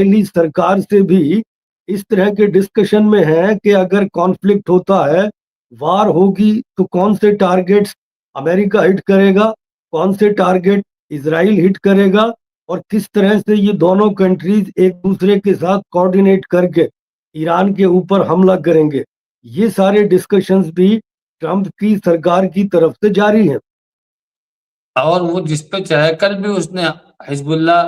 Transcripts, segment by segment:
Israeli सरकार से भी इस तरह के डिस्कशन में है कि अगर कॉन्फ्लिक्ट होता है, वार होगी, तो कौन से टारगेट्स अमेरिका हिट करेगा, कौन से टारगेट इजराइल हिट करेगा, और किस तरह से ये दोनों कंट्रीज एक दूसरे के साथ कोऑर्डिनेट करके ईरान के ऊपर हमला करेंगे। ये सारे डिस्कशंस भी ट्रंप की सरकार की तरफ से जारी हैं। और वो जिस पे चाहे, कल भी उसने हिजबुल्लाह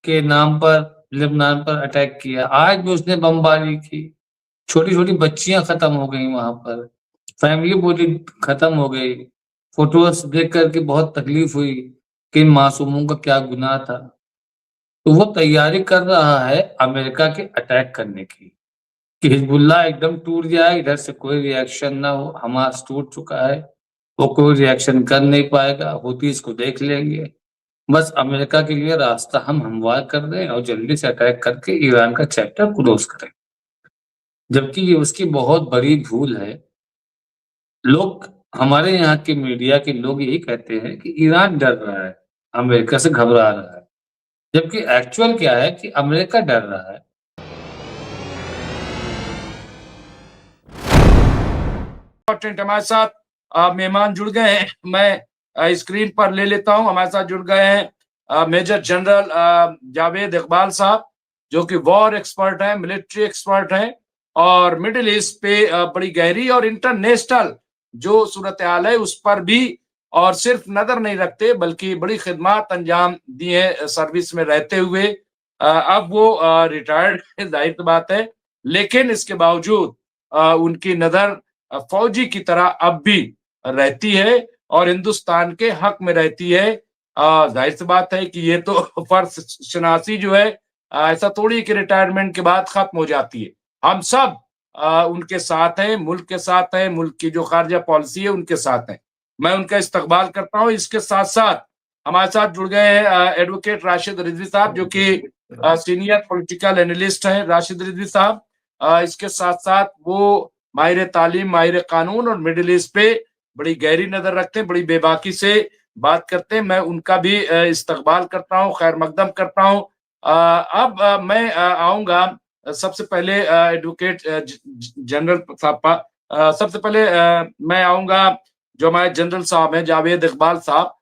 के नाम पर लेबनान पर अटैक किया, आज भी उसने बमबारी की, छोटी छोटी बच्चियां खत्म हो गई वहां पर, फैमिली पूरी खत्म हो गई। फोटोज देख करके बहुत तकलीफ हुई कि इन मासूमों का क्या गुनाह था। तो वो तैयारी कर रहा है अमेरिका के अटैक करने की, कि हिजबुल्लाह एकदम टूट जाए, इधर से कोई रिएक्शन ना हो। हमास टूट चुका है, वो कोई रिएक्शन कर नहीं पाएगा, हुती इसको देख लेंगे। बस अमेरिका के लिए रास्ता हम हमवार कर दें और जल्दी से अटैक करके ईरान का चैप्टर क्लोज करें। जबकि ये उसकी बहुत बड़ी भूल है। लोग, हमारे यहाँ के मीडिया के लोग यही कहते हैं कि ईरान डर रहा है, अमेरिका से घबरा रहा है, जबकि एक्चुअल क्या है कि अमेरिका डर रहा है। हमारे साथ मेहमान जुड़ गए हैं, मैं स्क्रीन पर ले लेता हूं। हमारे साथ जुड़ गए हैं मेजर जनरल जावेद इकबाल साहब, जो कि वॉर एक्सपर्ट हैं, मिलिट्री एक्सपर्ट हैं, और मिडिल ईस्ट पे बड़ी गहरी और इंटरनेशनल जो सूरत हाल है उस पर भी और सिर्फ नजर नहीं रखते बल्कि बड़ी खिदमत अंजाम दी है सर्विस में रहते हुए। अब वो रिटायर्ड जाहिर बात है, लेकिन इसके बावजूद उनकी नजर फौजी की तरह अब भी रहती है और हिंदुस्तान के हक में रहती है। जाहिर सी बात है कि ये तो फर्ज शनासी जो है ऐसा थोड़ी कि रिटायरमेंट के बाद खत्म हो जाती है। हम सब उनके साथ हैं, मुल्क के साथ हैं, मुल्क की जो खारजा पॉलिसी है उनके साथ हैं। मैं उनका इस्तकबाल करता हूं। इसके साथ साथ हमारे साथ जुड़ गए हैं एडवोकेट राशिद रिजवी साहब, जो कि सीनियर पॉलिटिकल एनालिस्ट हैं। राशिद रिजवी साहब इसके साथ साथ वो माहिर तालीम, माहिर कानून और मिडिल ईस्ट पे बड़ी गहरी नजर रखते हैं, बड़ी बेबाकी से बात करते हैं। मैं उनका भी इस्तकबाल करता हूँ, खैर मकदम करता हूँ। अब मैं आऊंगा सबसे पहले एडवोकेट जनरल साहब, सबसे पहले मैं आऊंगा जो हमारे जनरल साहब हैं जावेद इकबाल साहब,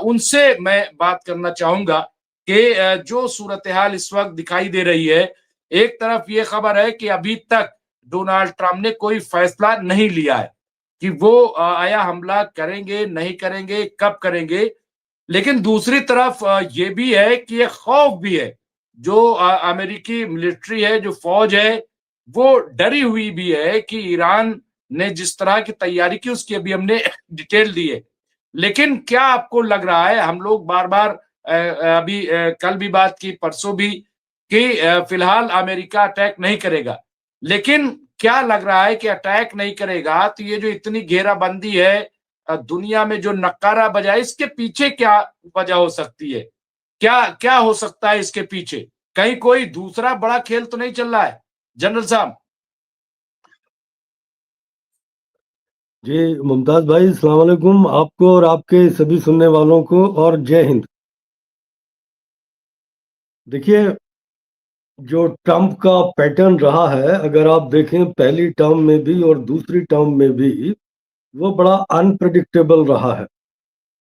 उनसे मैं बात करना चाहूंगा कि जो सूरत हाल इस वक्त दिखाई दे रही है, एक तरफ ये खबर है कि अभी तक डोनाल्ड ट्रंप ने कोई फैसला नहीं लिया है कि वो आया हमला करेंगे नहीं करेंगे, कब करेंगे। लेकिन दूसरी तरफ ये भी है कि ये खौफ भी है, जो अमेरिकी मिलिट्री है, जो फौज है, वो डरी हुई भी है कि ईरान ने जिस तरह की तैयारी की उसकी अभी हमने डिटेल दी है। लेकिन क्या आपको लग रहा है, हम लोग बार बार अभी कल भी बात की, परसों भी, कि फिलहाल अमेरिका अटैक नहीं करेगा, लेकिन क्या लग रहा है कि अटैक नहीं करेगा तो ये जो इतनी घेराबंदी है, दुनिया में जो नक्कारा बजा, इसके पीछे क्या वजह हो सकती है? क्या क्या हो सकता है इसके पीछे? कहीं कोई दूसरा बड़ा खेल तो नहीं चल रहा है जनरल साहब? जी मुमताज भाई, अस्सलाम वालेकुम आपको और आपके सभी सुनने वालों को, और जय हिंद। देखिए, जो ट्रंप का पैटर्न रहा है, अगर आप देखें पहली टर्म में भी और दूसरी टर्म में भी, वो बड़ा अनप्रेडिक्टेबल रहा है।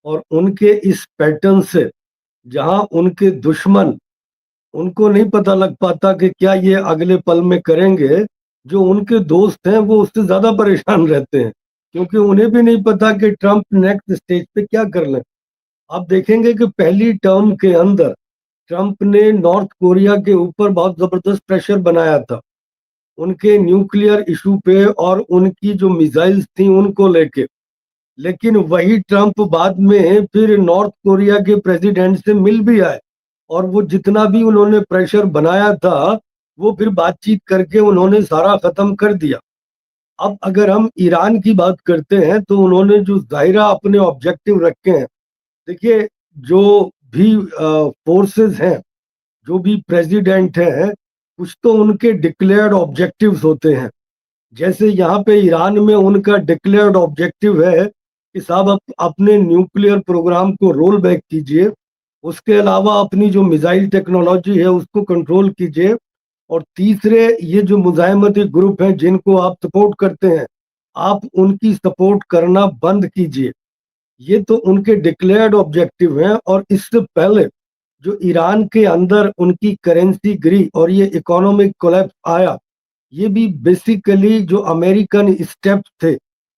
और उनके इस पैटर्न से जहां उनके दुश्मन, उनको नहीं पता लग पाता कि क्या ये अगले पल में करेंगे, जो उनके दोस्त हैं वो उससे ज्यादा परेशान रहते हैं, क्योंकि उन्हें भी नहीं पता कि ट्रंप नेक्स्ट स्टेज पे क्या कर लें। आप देखेंगे कि पहली टर्म के अंदर ट्रंप ने नॉर्थ कोरिया के ऊपर बहुत जबरदस्त प्रेशर बनाया था, उनके न्यूक्लियर इशू पे और उनकी जो मिसाइल्स थी उनको लेके। लेकिन वही ट्रंप बाद में फिर नॉर्थ कोरिया के प्रेसिडेंट से मिल भी आए, और वो जितना भी उन्होंने प्रेशर बनाया था वो फिर बातचीत करके उन्होंने सारा खत्म कर दिया। अब अगर हम ईरान की बात करते हैं तो उन्होंने जो जाहिरा अपने ऑब्जेक्टिव रखे हैं, देखिए, जो भी फोर्सेस हैं, जो भी प्रेसिडेंट हैं, कुछ तो उनके डिक्लेयर्ड ऑब्जेक्टिव्स होते हैं। जैसे यहाँ पे ईरान में उनका डिक्लेयर्ड ऑब्जेक्टिव है कि साहब अपने न्यूक्लियर प्रोग्राम को रोल बैक कीजिए, उसके अलावा अपनी जो मिसाइल टेक्नोलॉजी है उसको कंट्रोल कीजिए, और तीसरे ये जो मुजाहिमती ग्रुप हैं जिनको आप सपोर्ट करते हैं, आप उनकी सपोर्ट करना बंद कीजिए। ये तो उनके डिक्लेयर्ड ऑब्जेक्टिव हैं। और इससे पहले जो ईरान के अंदर उनकी करेंसी गिरी और ये इकोनॉमिक कोलैप्स आया, ये भी बेसिकली जो अमेरिकन स्टेप्स थे,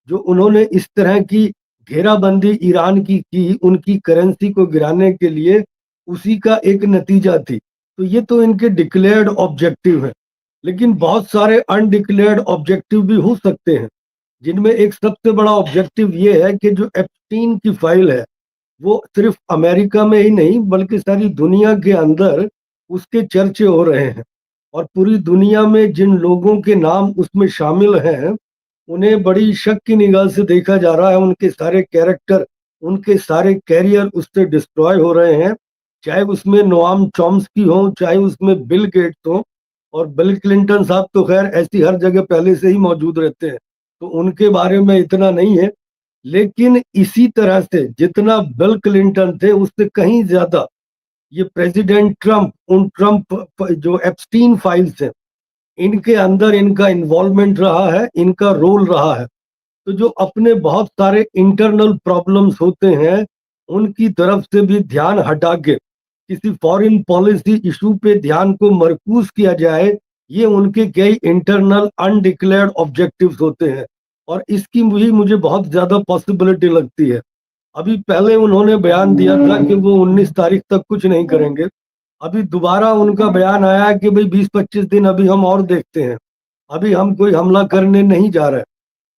जो उन्होंने इस तरह की घेराबंदी ईरान की उनकी करेंसी को गिराने के लिए, उसी का एक नतीजा थी। तो ये तो इनके डिक्लेयर्ड ऑब्जेक्टिव है, लेकिन बहुत सारे अनडिक्लेयर्ड ऑब्जेक्टिव भी हो सकते हैं, जिनमें एक सबसे बड़ा ऑब्जेक्टिव ये है कि जो एप्स्टीन की फाइल है, वो सिर्फ अमेरिका में ही नहीं बल्कि सारी दुनिया के अंदर उसके चर्चे हो रहे हैं। और पूरी दुनिया में जिन लोगों के नाम उसमें शामिल हैं, उन्हें बड़ी शक की निगाह से देखा जा रहा है। उनके सारे कैरेक्टर, उनके सारे कैरियर उससे डिस्ट्रॉय हो रहे हैं, चाहे उसमें नोआम चॉम्स्की हो, चाहे उसमें बिल गेट्स हो। और बिल क्लिंटन साहब तो खैर ऐसी हर जगह पहले से ही मौजूद रहते हैं, तो उनके बारे में इतना नहीं है। लेकिन इसी तरह से जितना बिल क्लिंटन थे, उससे कहीं ज्यादा ये प्रेसिडेंट ट्रंप, उन ट्रंप जो एप्स्टीन फाइल्स हैं, इनके अंदर इनका इन्वॉल्वमेंट रहा है, इनका रोल रहा है। तो जो अपने बहुत सारे इंटरनल प्रॉब्लम्स होते हैं, उनकी तरफ से भी ध्यान हटा के किसी फॉरेन पॉलिसी इशू पे ध्यान को मरकूज किया जाए, ये उनके कई इंटरनल अनडिक्लेयर्ड ऑब्जेक्टिव्स होते हैं। और इसकी भी मुझे बहुत ज्यादा पॉसिबिलिटी लगती है। अभी पहले उन्होंने बयान दिया था कि वो 19 तारीख तक कुछ नहीं करेंगे। अभी दोबारा उनका बयान आया कि भाई 20-25 दिन अभी हम और देखते हैं, अभी हम कोई हमला करने नहीं जा रहे।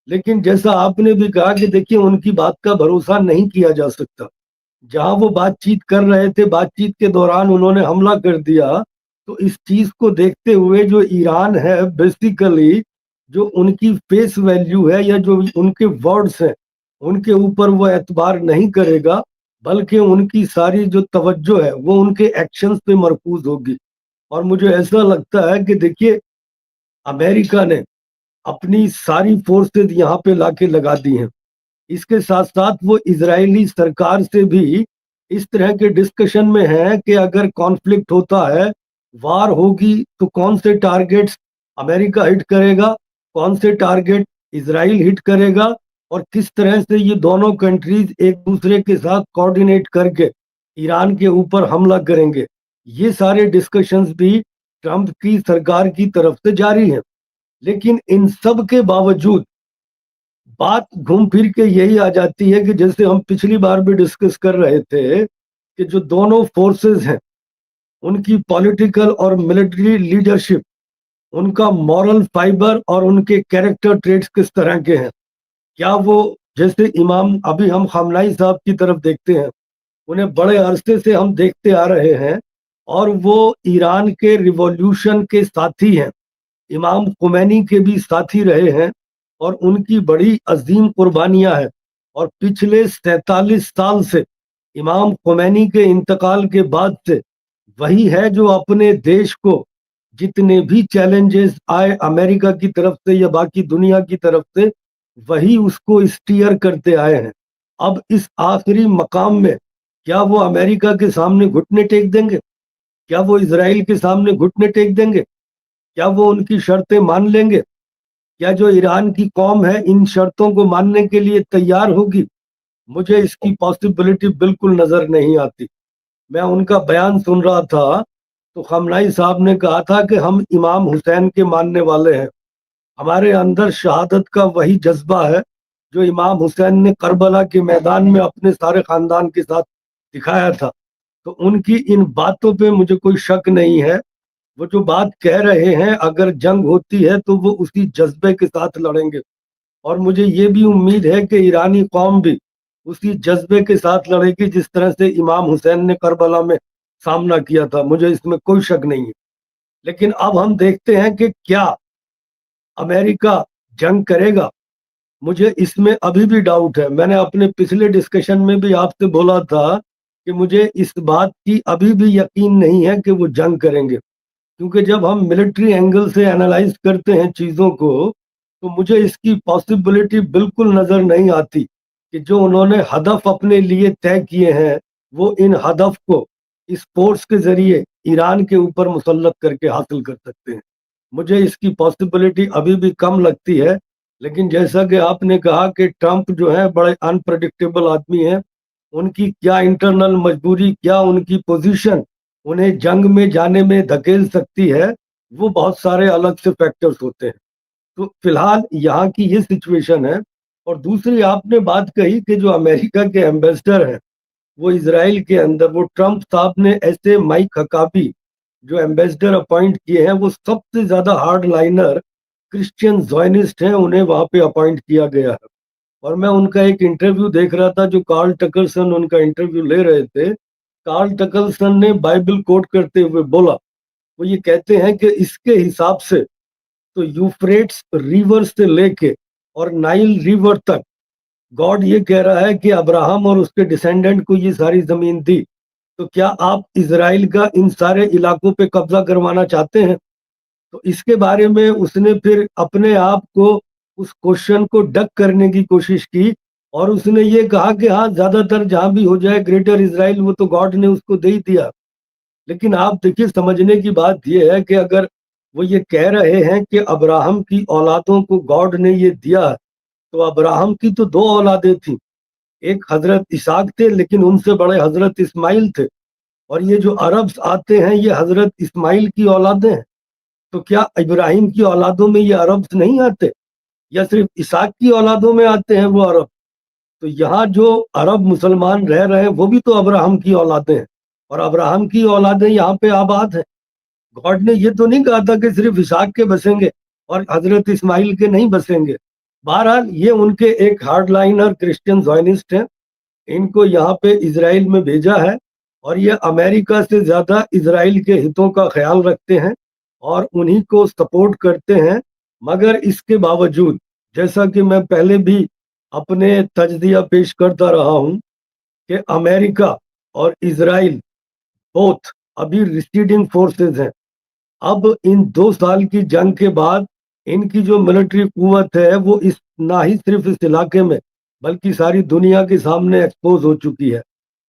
लेकिन जैसा आपने भी कहा कि देखिए, उनकी बात का भरोसा नहीं किया जा सकता। जहां वो बातचीत कर रहे थे, बातचीत के दौरान उन्होंने हमला कर दिया। तो इस चीज को देखते हुए जो ईरान है, बेसिकली जो उनकी फेस वैल्यू है या जो उनके वर्ड्स हैं, उनके ऊपर वो एतबार नहीं करेगा, बल्कि उनकी सारी जो तवज्जो है वो उनके एक्शंस पे मरकूज होगी। और मुझे ऐसा लगता है कि देखिए, अमेरिका ने अपनी सारी फोर्सेस यहाँ पे लाके लगा दी हैं। इसके साथ साथ वो इजरायली सरकार से भी इस तरह के डिस्कशन में है कि अगर कॉन्फ्लिक्ट होता है, वार होगी, तो कौन से टारगेट्स अमेरिका हिट करेगा, कौन से टारगेट इजराइल हिट करेगा, और किस तरह से ये दोनों कंट्रीज एक दूसरे के साथ कोऑर्डिनेट करके ईरान के ऊपर हमला करेंगे। ये सारे डिस्कशंस भी ट्रंप की सरकार की तरफ से जारी हैं। लेकिन इन सब के बावजूद बात घूम फिर के यही आ जाती है कि जैसे हम पिछली बार भी डिस्कस कर रहे थे कि जो दोनों फोर्सेस हैं, उनकी पॉलिटिकल और मिलिट्री लीडरशिप, उनका मॉरल फाइबर और उनके कैरेक्टर ट्रेट्स किस तरह के हैं। क्या वो, जैसे इमाम, अभी हम खamenei साहब की तरफ देखते हैं, उन्हें बड़े अरसे से हम देखते आ रहे हैं, और वो ईरान के रिवॉल्यूशन के साथी हैं, इमाम खुमैनी के भी साथी रहे हैं, और उनकी बड़ी अजीम कुर्बानियां हैं। और पिछले 47 साल से इमाम खुमैनी के इंतकाल के बाद से वही है जो अपने देश को जितने भी चैलेंजेस आए अमेरिका की तरफ से या बाकी दुनिया की तरफ से, वही उसको स्टीयर करते आए हैं। अब इस आखिरी मकाम में क्या वो अमेरिका के सामने घुटने टेक देंगे? क्या वो इजराइल के सामने घुटने टेक देंगे? क्या वो उनकी शर्तें मान लेंगे? क्या जो ईरान की कौम है इन शर्तों को मानने के लिए तैयार होगी? मुझे इसकी पॉसिबिलिटी बिल्कुल नजर नहीं आती। मैं उनका बयान सुन रहा था, तो खamenei साहब ने कहा था कि हम इमाम हुसैन के मानने वाले हैं, हमारे अंदर शहादत का वही जज्बा है जो इमाम हुसैन ने करबला के मैदान में अपने सारे खानदान के साथ दिखाया था। तो उनकी इन बातों पे मुझे कोई शक नहीं है। वो जो बात कह रहे हैं, अगर जंग होती है तो वो उसी जज्बे के साथ लड़ेंगे। और मुझे ये भी उम्मीद है कि ईरानी कौम भी उसी जज्बे के साथ लड़ेगी जिस तरह से इमाम हुसैन ने करबला में सामना किया था। मुझे इसमें कोई शक नहीं है। लेकिन अब हम देखते हैं कि क्या अमेरिका जंग करेगा। मुझे इसमें अभी भी डाउट है। मैंने अपने पिछले डिस्कशन में भी आपसे बोला था कि मुझे इस बात की अभी भी यकीन नहीं है कि वो जंग करेंगे, क्योंकि जब हम मिलिट्री एंगल से एनालाइज करते हैं चीज़ों को, तो मुझे इसकी पॉसिबिलिटी बिल्कुल नज़र नहीं आती कि जो उन्होंने हदफ अपने लिए तय किए हैं, वो इन हदफ को इस फोर्स के जरिए ईरान के ऊपर मुसल्लत करके हासिल कर सकते हैं। मुझे इसकी पॉसिबिलिटी अभी भी कम लगती है, लेकिन जैसा कि आपने कहा कि ट्रंप जो है बड़े अनप्रडिक्टेबल आदमी हैं, उनकी क्या इंटरनल मजबूरी, क्या उनकी पोजीशन उन्हें जंग में जाने में धकेल सकती है, वो बहुत सारे अलग से फैक्टर्स होते हैं। तो फिलहाल यहाँ की ये सिचुएशन है। और दूसरी आपने बात कही कि जो अमेरिका के एम्बेसडर हैं वो इसराइल के अंदर, वो ट्रंप साहब ने ऐसे माइक हकाबी जो एम्बेसडर अपॉइंट किए हैं, वो सबसे ज्यादा हार्ड लाइनर क्रिश्चियन ज़ायनिस्ट हैं, उन्हें वहां पे अपॉइंट किया गया है। और मैं उनका एक इंटरव्यू देख रहा था जो कार्ल टकरसन उनका इंटरव्यू ले रहे थे। कार्ल टकरसन ने बाइबल कोट करते हुए बोला, वो ये कहते हैं कि इसके हिसाब से तो यूफ्रेट्स रिवर से लेके और नाइल रिवर तक गॉड ये कह रहा है कि अब्राहम और उसके डिसेंडेंट को ये सारी जमीन दी, तो क्या आप इजराइल का इन सारे इलाकों पे कब्जा करवाना चाहते हैं? तो इसके बारे में उसने फिर अपने आप को उस क्वेश्चन को डक करने की कोशिश की और उसने ये कहा कि हाँ, ज्यादातर जहां भी हो जाए ग्रेटर इजराइल वो तो गॉड ने उसको दे ही दिया। लेकिन आप देखिए, समझने की बात यह है कि अगर वो ये कह रहे हैं कि अब्राहम की औलादों को गॉड ने ये दिया, तो अब्राहम की तो दो औलादें थी, एक हजरत इसाक थे लेकिन उनसे बड़े हजरत इस्माइल थे, और ये जो अरब्स आते हैं ये हजरत इस्माइल की औलादें हैं। तो क्या इब्राहिम की औलादों में ये अरब्स नहीं आते, या सिर्फ इसाक की औलादों में आते हैं वो अरब? तो यहाँ जो अरब मुसलमान रह रहे हैं वो भी तो अब्राहम की औलादें हैं, और अब्राहम की औलादें यहाँ पे आबाद हैं। गॉड ने ये तो नहीं कहा था कि सिर्फ इसाक के बसेंगे और हजरत इस्माइल के नहीं बसेंगे। बहरहाल ये उनके एक हार्डलाइनर क्रिश्चियन ज़ायनिस्ट हैं, इनको यहाँ पे इजराइल में भेजा है, और ये अमेरिका से ज्यादा इजराइल के हितों का ख्याल रखते हैं और उन्हीं को सपोर्ट करते हैं। मगर इसके बावजूद, जैसा कि मैं पहले भी अपने तजदिया पेश करता रहा हूँ, कि अमेरिका और इजराइल बोथ अभी रिसीडिंग फोर्सेस हैं। अब इन 2 साल की जंग के बाद इनकी जो मिलिट्री कुव्वत है वो इस ना ही सिर्फ इस इलाके में बल्कि सारी दुनिया के सामने एक्सपोज हो चुकी है।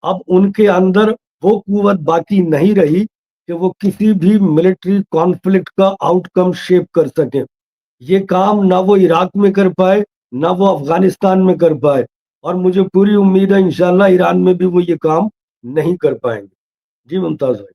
अब उनके अंदर वो कुव्वत बाकी नहीं रही कि वो किसी भी मिलिट्री कॉन्फ्लिक्ट का आउटकम शेप कर सके। ये काम ना वो इराक में कर पाए, ना वो अफगानिस्तान में कर पाए, और मुझे पूरी उम्मीद है इंशाल्लाह ईरान में भी वो ये काम नहीं कर पाएंगे। जी मुमताज भाई।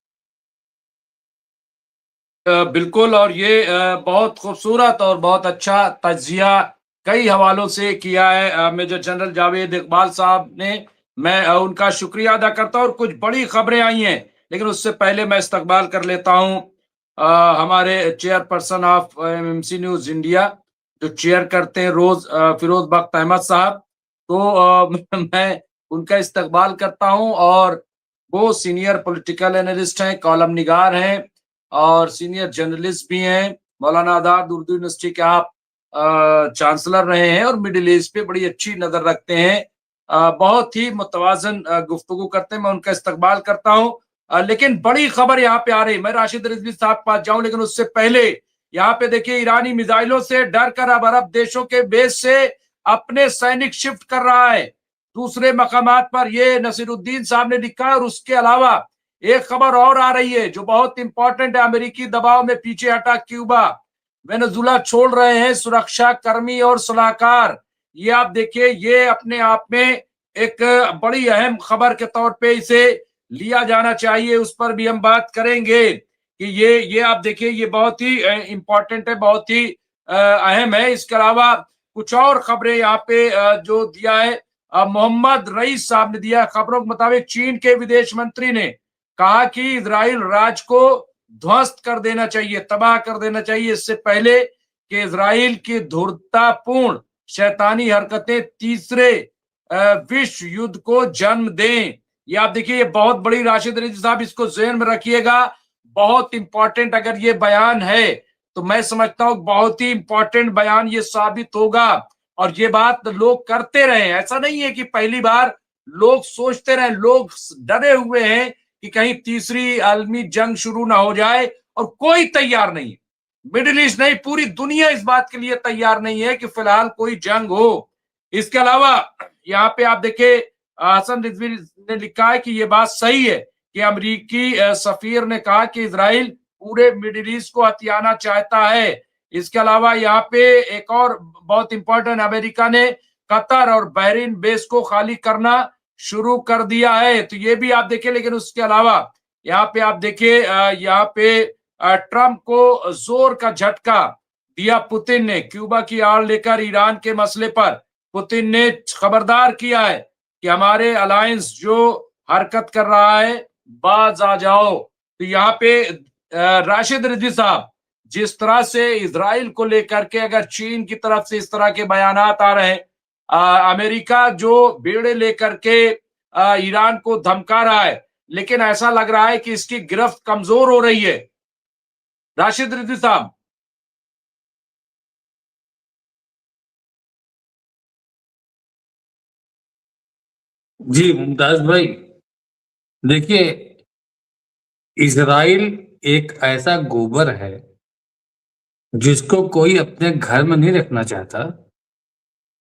बिल्कुल, और ये बहुत खूबसूरत और बहुत अच्छा तज्जिया कई हवालों से किया है मेजर जनरल जावेद इकबाल साहब ने। मैं उनका शुक्रिया अदा करता हूँ। और कुछ बड़ी खबरें आई हैं, लेकिन उससे पहले मैं इस्तकबाल कर लेता हूँ हमारे chairperson of MMC news India, जो चेयर करते हैं रोज, फिरोज बख्त अहमद साहब। तो मैं उनका इस्तकबाल करता हूँ। और वो सीनियर पॉलिटिकल एनालिस्ट हैं, कॉलम निगार हैं और सीनियर जर्नलिस्ट भी हैं। मौलाना आजाद उर्दू यूनिवर्सिटी के आप चांसलर रहे हैं और मिडिल ईस्ट पे बड़ी अच्छी नजर रखते हैं। बहुत ही मुतवाजन गुफ्तगू करते हैं। मैं उनका इस्तकबाल करता हूँ। लेकिन बड़ी खबर यहाँ पे आ रही, मैं राशिद रिजवी साहब के पास जाऊं, लेकिन उससे पहले यहाँ पे देखिए, ईरानी मिसाइलों से डर कर अब अरब देशों के बेस से अपने सैनिक शिफ्ट कर रहा है दूसरे मकामात पर, ये नसीरुद्दीन साहब ने लिखा है। और उसके अलावा एक खबर और आ रही है जो बहुत इंपॉर्टेंट है। अमेरिकी दबाव में पीछे हटा क्यूबा, वेनेजुला छोड़ रहे हैं सुरक्षा कर्मी और सलाहकार। ये आप देखिए, ये अपने आप में एक बड़ी अहम खबर के तौर पे इसे लिया जाना चाहिए। उस पर भी हम बात करेंगे कि ये आप देखिए, ये बहुत ही इंपॉर्टेंट है, बहुत ही अहम है। इसके अलावा कुछ और खबरें यहाँ पे जो दिया है मोहम्मद रईस साहब ने दिया। खबरों के मुताबिक चीन के विदेश मंत्री ने कहा कि इजराइल राज को ध्वस्त कर देना चाहिए, तबाह कर देना चाहिए, इससे पहले कि इजराइल की धूर्ततापूर्ण शैतानी हरकतें तीसरे विश्व युद्ध को जन्म दें। ये आप देखिए, ये बहुत बड़ी, राशिद रिजवी साहब इसको ज़हन में रखिएगा, बहुत इंपॉर्टेंट अगर ये बयान है तो मैं समझता हूं बहुत ही इंपॉर्टेंट बयान ये साबित होगा। और ये बात लोग करते रहे, ऐसा नहीं है कि पहली बार लोग सोचते रहे, लोग डरे हुए हैं कि कहीं तीसरी आलमी जंग शुरू ना हो जाए, और कोई तैयार नहीं है। मिडिल ईस्ट नहीं, पूरी दुनिया इस बात के लिए तैयार नहीं है कि फिलहाल कोई जंग हो। इसके अलावा यहाँ पे आप देखिए, हसन रिजवी ने लिखा है कि ये बात सही है कि अमेरिकी सफीर ने कहा कि इजराइल पूरे मिडिल ईस्ट को हथियाना चाहता है। इसके अलावा यहाँ पे एक और बहुत इंपॉर्टेंट, अमेरिका ने कतर और बहरीन बेस को खाली करना शुरू कर दिया है, तो ये भी आप देखिए। लेकिन उसके अलावा यहाँ पे आप देखिए, यहाँ पे ट्रंप को जोर का झटका दिया पुतिन ने। क्यूबा की आड़ लेकर ईरान के मसले पर पुतिन ने खबरदार किया है कि हमारे अलायंस जो हरकत कर रहा है, बाज आ जाओ। तो यहाँ पे राशिद रिजवी साहब, जिस तरह से इजराइल को लेकर के अगर चीन की तरफ से इस तरह के बयानात आ रहे हैं, अमेरिका जो बेड़े लेकर के ईरान को धमका रहा है, लेकिन ऐसा लग रहा है कि इसकी गिरफ्त कमजोर हो रही है। राशिद रिजवी साहब। जी मुमताज भाई, देखिए, इजराइल एक ऐसा गोबर है जिसको कोई अपने घर में नहीं रखना चाहता।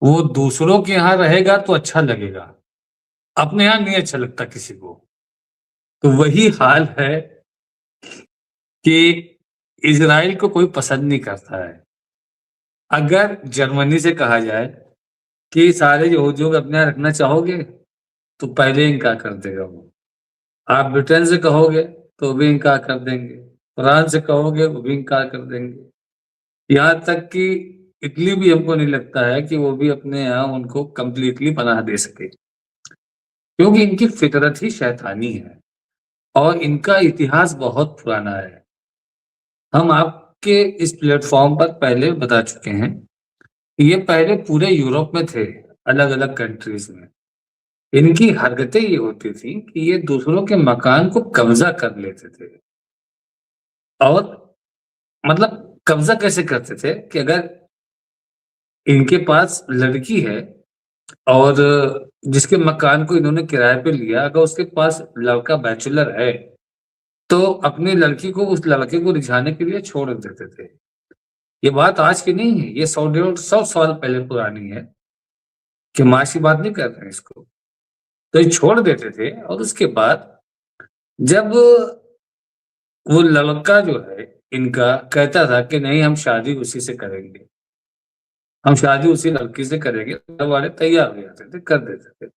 वो दूसरों के यहाँ रहेगा तो अच्छा लगेगा, अपने यहाँ नहीं अच्छा लगता किसी को। तो वही हाल है कि इजराइल को कोई पसंद नहीं करता है। अगर जर्मनी से कहा जाए कि सारे यहूदियों को अपने यहाँ रखना चाहोगे, तो पहले इनकार कर देगा वो। आप ब्रिटेन से कहोगे तो भी इनकार कर देंगे, फ्रांस से कहोगे वो भी इनकार कर देंगे। यहाँ तक कि इटली भी हमको नहीं लगता है कि वो भी अपने यहाँ उनको कंप्लीटली पनाह दे सके, क्योंकि इनकी फितरत ही शैतानी है और इनका इतिहास बहुत पुराना है। हम आपके इस प्लेटफॉर्म पर पहले बता चुके हैं, ये पहले पूरे यूरोप में थे, अलग अलग कंट्रीज में। इनकी हरकतें ये होती थी कि ये दूसरों के मकान को कब्जा कर लेते थे। और मतलब कब्जा कैसे करते थे कि अगर इनके पास लड़की है और जिसके मकान को इन्होंने किराए पे लिया, अगर उसके पास लड़का बैचलर है तो अपनी लड़की को उस लड़के को रिझाने के लिए छोड़ देते थे। ये बात आज की नहीं है, ये 100-150 साल पहले पुरानी है, कि माँ की बात नहीं कर रहे हैं इसको। तो ये छोड़ देते थे और उसके बाद जब वो लड़का जो है इनका कहता था कि नहीं, हम शादी उसी से करेंगे, हम शादी उसी लड़की से करेंगे, घर वाले तैयार हो जाते थे, कर देते थे।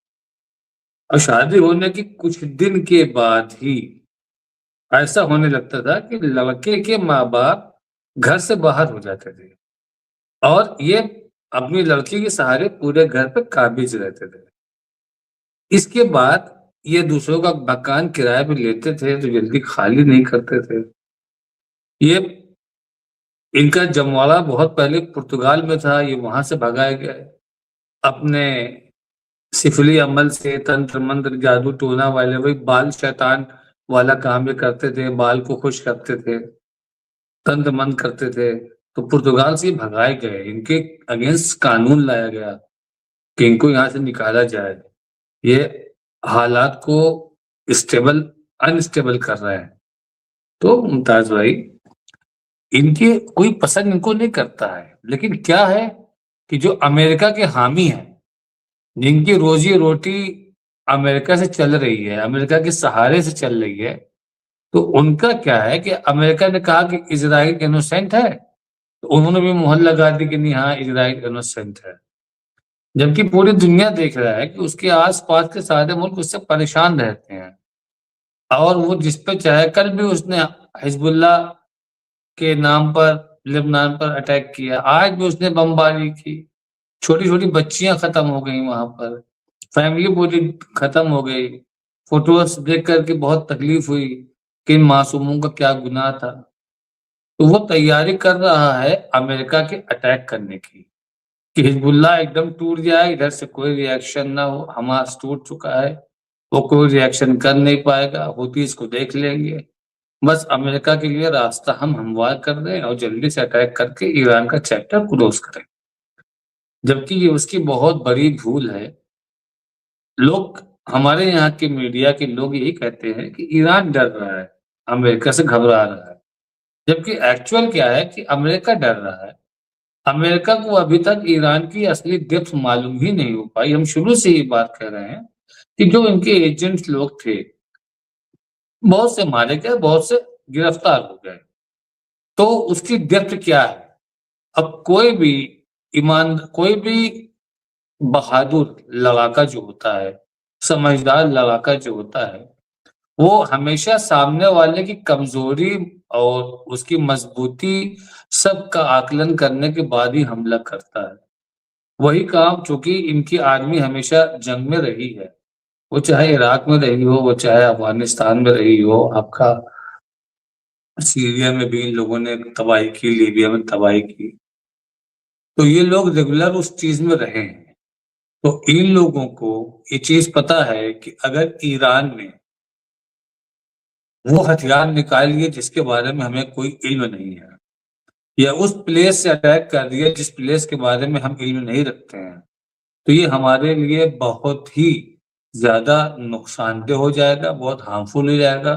और शादी होने की कुछ दिन के बाद ही ऐसा होने लगता था कि लड़के के माँ बाप घर से बाहर हो जाते थे और ये अपनी लड़की के सहारे पूरे घर पे काबिज रहते थे। इसके बाद ये दूसरों का मकान किराए पे लेते थे तो जल्दी खाली नहीं करते थे। ये इनका जमवाड़ा बहुत पहले पुर्तगाल में था, ये वहां से भगाए गए। अपने सिफली अमल से, तंत्र मंत्र जादू टोना वाले, वही बाल शैतान वाला काम ये करते थे, बाल को खुश करते थे, तंत्र मंत्र करते थे। तो पुर्तगाल से भगाए गए, इनके अगेंस्ट कानून लाया गया कि इनको यहाँ से निकाला जाए। ये हालात को स्टेबल अनस्टेबल कर रहे हैं। तो मुमताज भाई, इनके कोई पसंद इनको नहीं करता है, लेकिन क्या है कि जो अमेरिका के हामी हैं, जिनकी रोजी रोटी अमेरिका से चल रही है, अमेरिका के सहारे से चल रही है, तो उनका क्या है कि अमेरिका ने कहा कि इजराइल इनोसेंट है, तो उन्होंने भी मुहर लगा दी कि नहीं, हाँ इजराइल इनोसेंट है। जबकि पूरी दुनिया देख रहा है कि उसके आसपास के सारे मुल्क उससे परेशान रहते हैं और वो जिस पे चाहे, कल भी उसने हिजबुल्लाह के नाम पर लेबनान पर अटैक किया, आज भी उसने बमबारी की, छोटी छोटी बच्चियां खत्म हो गई वहां पर, फैमिली पूरी खत्म हो गई। फोटोज देख करके बहुत तकलीफ हुई कि इन मासूमों का क्या गुनाह था। तो वो तैयारी कर रहा है अमेरिका के अटैक करने की, कि हिजबुल्लाह एकदम टूट जाए, इधर से कोई रिएक्शन ना हो। हमास टूट चुका है, वो कोई रिएक्शन कर नहीं पाएगा, हुती इसको देख लेंगे, बस अमेरिका के लिए रास्ता हम हमवार कर दें और जल्दी से अटैक करके ईरान का चैप्टर क्लोज करें। जबकि ये उसकी बहुत बड़ी भूल है। लोग, हमारे यहाँ के मीडिया के लोग यही कहते हैं कि ईरान डर रहा है, अमेरिका से घबरा रहा है, जबकि एक्चुअल क्या है कि अमेरिका डर रहा है। अमेरिका को अभी तक ईरान की असली डेप्थ मालूम ही नहीं हो पाई। हम शुरू से ये बात कह रहे हैं कि जो इनके एजेंट्स लोग थे, बहुत से मारे गए, बहुत से गिरफ्तार हो गए। तो उसकी डेप्थ क्या है? अब कोई भी बहादुर लड़ाका जो होता है, समझदार लड़ाका जो होता है, वो हमेशा सामने वाले की कमजोरी और उसकी मजबूती सबका आकलन करने के बाद ही हमला करता है। वही काम चूंकि इनकी आर्मी हमेशा जंग में रही है, वो चाहे इराक में रही हो, वो चाहे अफगानिस्तान में रही हो, आपका सीरिया में भी इन लोगों ने तबाही की, लीबिया में तबाही की, तो ये लोग रेगुलर उस चीज में रहे हैं। तो इन लोगों को ये चीज पता है कि अगर ईरान ने वो हथियार निकाल लिए जिसके बारे में हमें कोई इल्म नहीं है, या उस प्लेस से अटैक कर दिया जिस प्लेस के बारे में हम इल्म नहीं रखते हैं, तो ये हमारे लिए बहुत ही ज्यादा नुकसानदेह हो जाएगा, बहुत हार्मफुल हो जाएगा,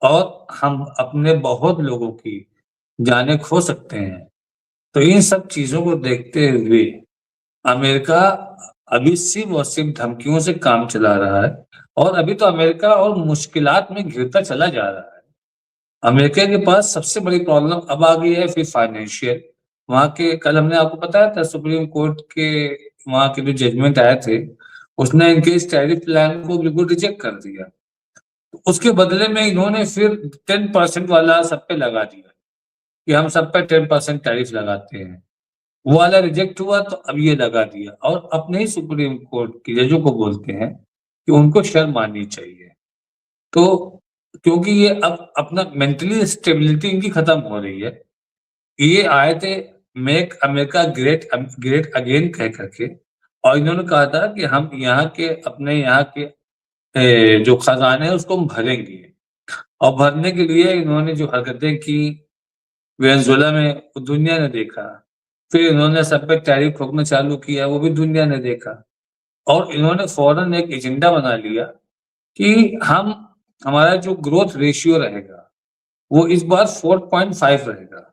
और हम अपने बहुत लोगों की जानें खो सकते हैं। तो इन सब चीजों को देखते हुए अमेरिका अभी सिर्फ और सिर्फ धमकियों से काम चला रहा है, और अभी तो अमेरिका और मुश्किलात में घिरता चला जा रहा है। अमेरिका के पास सबसे बड़ी प्रॉब्लम अब आ गई है फिर फाइनेंशियल। वहां के कल हमने आपको बताया था सुप्रीम कोर्ट के वहां के जो जजमेंट आए थे, उसने इनके इस टैरिफ प्लान को बिल्कुल रिजेक्ट कर दिया। तो उसके बदले में इन्होंने फिर 10% वाला सब पे लगा दिया कि हम सब पे 10% टैरिफ लगाते हैं। वो वाला रिजेक्ट हुआ तो अब ये लगा दिया, और अपने ही सुप्रीम कोर्ट के जजों को बोलते हैं कि उनको शर्म आनी चाहिए। तो क्योंकि ये अब अपना मेंटली स्टेबिलिटी इनकी खत्म हो रही है। ये आए थे make America great great again कह करके, और इन्होंने कहा था कि हम यहाँ के अपने यहाँ के जो खजाने हैं उसको हम भरेंगे, और भरने के लिए इन्होंने जो हरकतें की वेनेजुएला में वो दुनिया ने देखा। फिर इन्होंने सब पे टैरिफ ठोकना चालू किया, वो भी दुनिया ने देखा। और इन्होंने फौरन एक एजेंडा बना लिया कि हम हमारा जो ग्रोथ रेशियो रहेगा वो इस बार 4.5 रहेगा,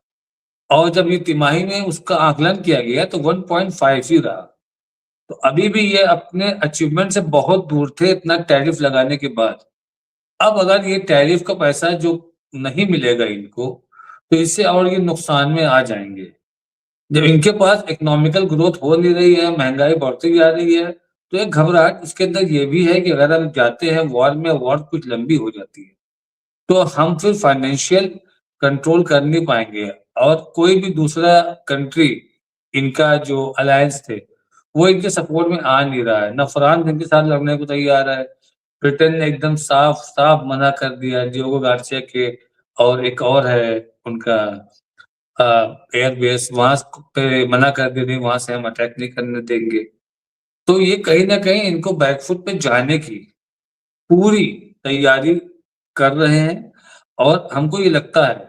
और जब ये तिमाही में उसका आकलन किया गया तो 1.5 ही रहा। तो अभी भी ये अपने अचीवमेंट से बहुत दूर थे इतना टैरिफ लगाने के बाद। अब अगर ये टैरिफ का पैसा जो नहीं मिलेगा इनको, तो इससे और ये नुकसान में आ जाएंगे। जब इनके पास इकोनॉमिकल ग्रोथ हो नहीं रही है, महंगाई बढ़ती जा रही है, तो एक घबराहट इसके अंदर ये भी है कि अगर हम जाते हैं वॉर में, वॉर कुछ लंबी हो जाती है, तो हम फिर फाइनेंशियल कंट्रोल कर नहीं पाएंगे, और कोई भी दूसरा कंट्री इनका जो अलायंस थे वो इनके सपोर्ट में आ नहीं रहा है। न फ्रांस इनके साथ लड़ने को तैयार है, ब्रिटेन ने एकदम साफ साफ मना कर दिया डियोगो गार्सिया के, और एक और है उनका एयरबेस, वहां पे मना कर दे रही, वहां से हम अटैक नहीं करने देंगे। तो ये कहीं ना कहीं इनको बैकफुट पे जाने की पूरी तैयारी कर रहे हैं, और हमको ये लगता है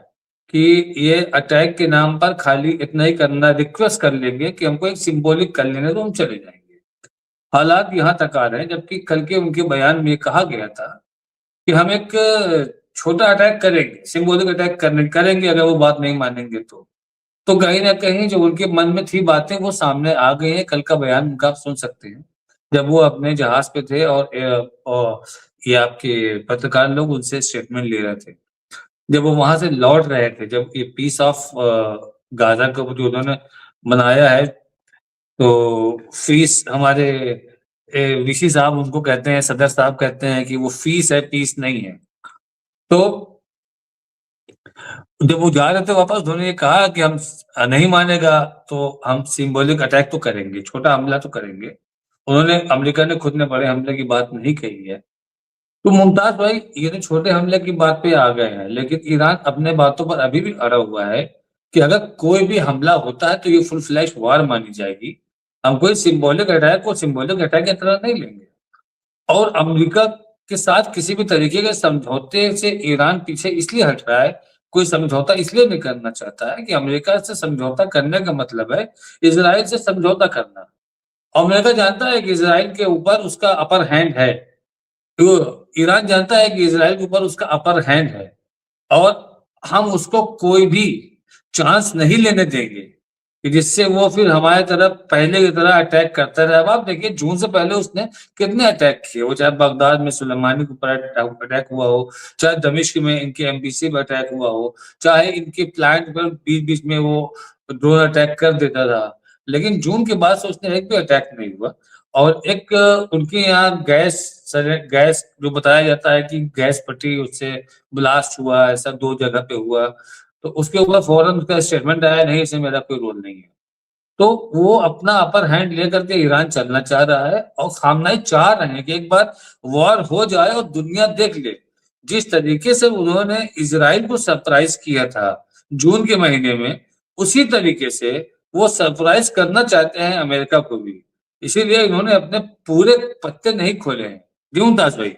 कि ये अटैक के नाम पर खाली इतना ही करना, रिक्वेस्ट कर लेंगे कि हमको एक सिंबॉलिक कर लेने तो हम चले जाएंगे। हालात यहाँ तक आ रहे हैं, जबकि कल के उनके बयान में कहा गया था कि हम एक छोटा अटैक करेंगे, सिंबॉलिक अटैक करेंगे अगर वो बात नहीं मानेंगे तो कहीं ना कहीं जो उनके मन में थी बातें वो सामने आ गई हैं। कल का बयान उनका आप सुन सकते हैं, जब वो अपने जहाज पे थे और ये आपके पत्रकार लोग उनसे स्टेटमेंट ले रहे थे, जब वो वहां से लौट रहे थे, जब ये पीस ऑफ गाजा का जो उन्होंने बनाया है, तो फीस हमारे वीसी साहब उनको कहते हैं, सदर साहब कहते हैं कि वो फीस है, पीस नहीं है। तो जब वो जा रहे थे वापस, उन्होंने ये कहा कि हम नहीं मानेगा तो हम सिंबॉलिक अटैक तो करेंगे, छोटा हमला तो करेंगे। उन्होंने, अमेरिका ने खुद ने बड़े हमले की बात नहीं कही है। तो मुमताज भाई, ये तो छोटे हमले की बात पे आ गए हैं, लेकिन ईरान अपने बातों पर अभी भी अड़ा हुआ है कि अगर कोई भी हमला होता है तो ये फुल फ्लैश वार मानी जाएगी। हम कोई सिंबॉलिक अटैक को सिंबॉलिक अटैक की तरह नहीं लेंगे, और अमेरिका के साथ किसी भी तरीके के समझौते से ईरान पीछे इसलिए हट रहा है, कोई समझौता इसलिए नहीं करना चाहता है कि अमेरिका से समझौता करने का मतलब है इजराइल से समझौता करना। अमेरिका जानता है कि इजराइल के ऊपर उसका अपर हैंड है, तो ईरान जानता है कि इजराइल के ऊपर उसका अपर हैंड है, और हम उसको कोई भी चांस नहीं लेने देंगे कि जिससे वो फिर हमारे तरफ पहले की तरह अटैक करता रहा। अब आप देखिए जून से पहले उसने कितने अटैक किए, वो चाहे बगदाद में सुलेमानी के ऊपर अटैक हुआ हो, चाहे दमिश्क में इनके एम्बेसी पर अटैक हुआ हो, चाहे इनके प्लांट पर बीच बीच में वो ड्रोन अटैक कर देता था, लेकिन जून के बाद से उसने एक भी अटैक नहीं हुआ। और एक उनके यहाँ गैस जो बताया जाता है कि गैस पट्टी उससे ब्लास्ट हुआ, ऐसा 2 जगह पे हुआ, तो उसके ऊपर फौरन उसका स्टेटमेंट आया, नहीं इसमें मेरा कोई रोल नहीं है। तो वो अपना अपर हैंड लेकर के ईरान चलना चाह रहा है, और खामनाई चाह रहे हैं कि एक बार वॉर हो जाए और दुनिया देख ले। जिस तरीके से उन्होंने इजराइल को सरप्राइज किया था जून के महीने में, उसी तरीके से वो सरप्राइज करना चाहते हैं अमेरिका को भी। इसीलिए इन्होंने अपने पूरे पत्ते नहीं खोले हैं। क्यों दास भाई?